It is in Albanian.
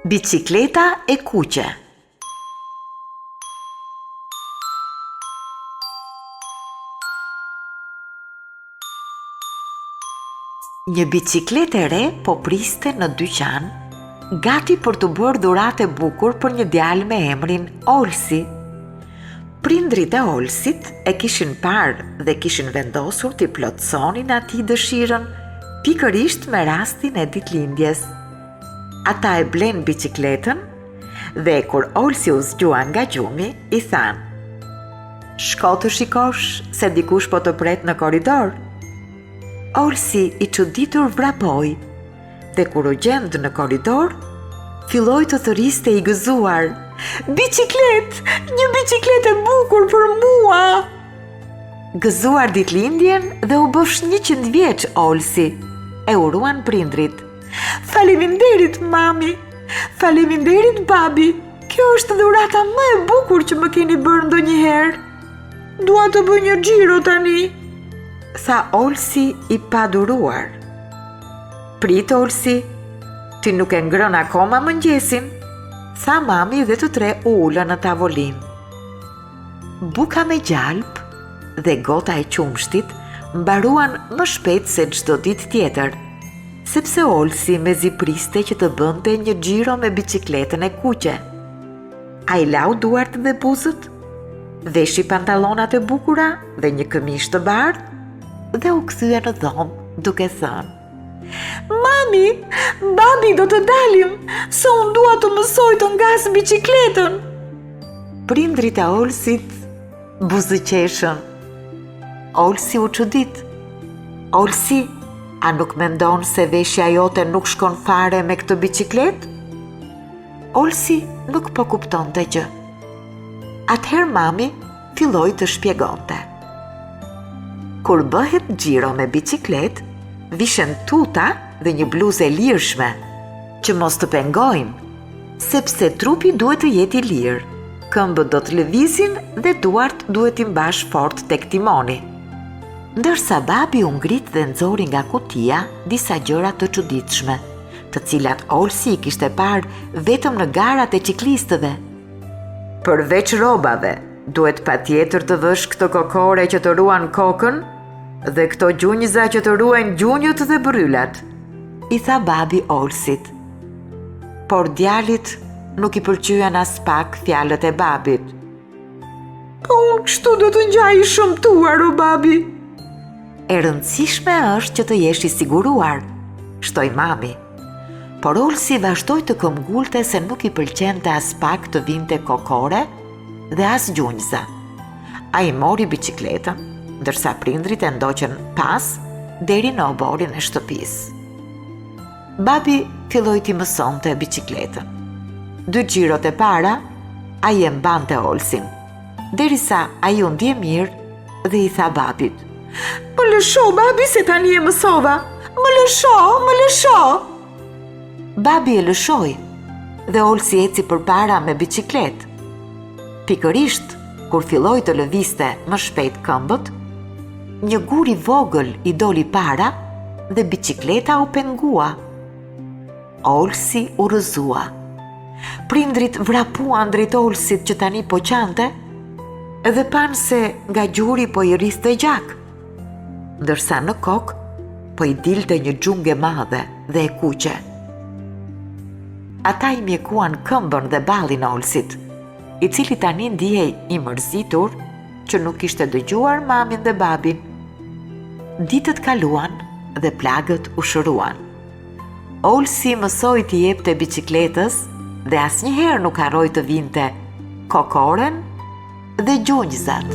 Bicikleta e kuqe. Një bicikletë e re po priste në dyqan, gati për të bërë dhuratë e bukur për një djalë me emrin Olsi. Prindrit e Olsit e kishin parë dhe kishin vendosur t'i plotësonin atij dëshirën pikërisht me rastin e ditëlindjes. Ata e blen bicikletën dhe kur Olsi u zgjua nga gjumi, i than: "Shko të shikosh se dikush po të pret në korridor." Olsi i çuditur vrapoi dhe kur u gjend në korridor, filloi të thëriste i gëzuar: Një bicikletë e bukur për mua!" Gëzuar ditëlindjen dhe u bësh 100 vjeç Olsi, e uruan prindrit: "Faleminderit mami, faleminderit babi, kjo është dhurata më e bukur që më keni bërë ndonjëherë. Dua të bëj një xhiro tani," tha Olsi i paduruar. "Prit Olsi, ti nuk e ngrën akoma mëngjesin," tha mami dhe të tre u ulën në tavolinë. Buka me gjalp dhe gota e qumshtit mbaruan më shpejt se çdo ditë tjetër, sepse Olsi mezi priste që të bënte një xhiro me bicikletën e kuqe. Ai lau duart dhe buzët, veshi pantallonat e bukura dhe një këmishë të bardhë dhe u kthye në dhomë duke thënë: "Mami, babi do të dalim, se unë dua të mësoj të ngas bicikletën." Prindrit e Olsit buzëqeshën. Olsi u çudit. "Olsi, a nuk mendon se veshja jote nuk shkon fare me këtë bicikletë?" Olsi nuk po kuptonte gjë. Atëherë mami filloi të shpjegonte. Kur bëhet xhiro me bicikletë, vishen tuta dhe një bluzë e lirshme, që mos të pengojnë, sepse trupi duhet të jetë i lirë, këmbët do të lëvizin dhe duart duhet i mbash fort tek timoni. Ndërsa babi u ngrit dhe nxori nga kutia disa gjëra të çuditshme, të cilat Olsi i kishte parë vetëm në garat e ciklistëve. "Përveç rrobave, duhet patjetër të vësh këto kokore që të ruan kokën dhe këto gjunjëza që të ruajnë gjunjët dhe bryllat," i tha babi Olsit. Por djalit nuk i pëlqyen as pak fjalët e babit. "Unë kështu do të ngjaj i shëmtuar, o babi." "E rëndësishme është që të jesh i siguruar," shtoi mami. Por Olsi vazhdoi të këmbgulte se nuk i pëlqente as pak të vinte kokore dhe as gjunjëza. Ai mori bicikletën, ndërsa prindrit e ndoqën pas deri në oborin e shtëpisë. Babi filloi t'i mësonte bicikletën. 2 xhirot e para, ai e mbante Olsin, derisa ai u ndje mirë dhe i tha babit: "Më lësho, babi, se tani e mësova. Më lësho." Babi e lëshoi dhe Olsi eci përpara me bicikletë. Pikërisht kur filloi të lëvizte më shpejt këmbët, një gur i vogël i doli para dhe bicikleta u pengua. Olsi u rrëzua. Prindrit vrapuan drejt Olsit që tani po qante dhe panë se nga gjuri po i rriste gjak, ndërsa në kokë po i dilte një xhungë e madhe dhe e kuqe. Ata i mjekuan këmbën dhe ballin Olsit, i cili tani ndihej i mërzitur që nuk ishte dëgjuar mamin dhe babin. Ditët kaluan dhe plagët u shëruan. Olsi mësoi t'i jepte bicikletës dhe asnjëherë nuk harroi të vinte kokoren dhe gjunjëzat.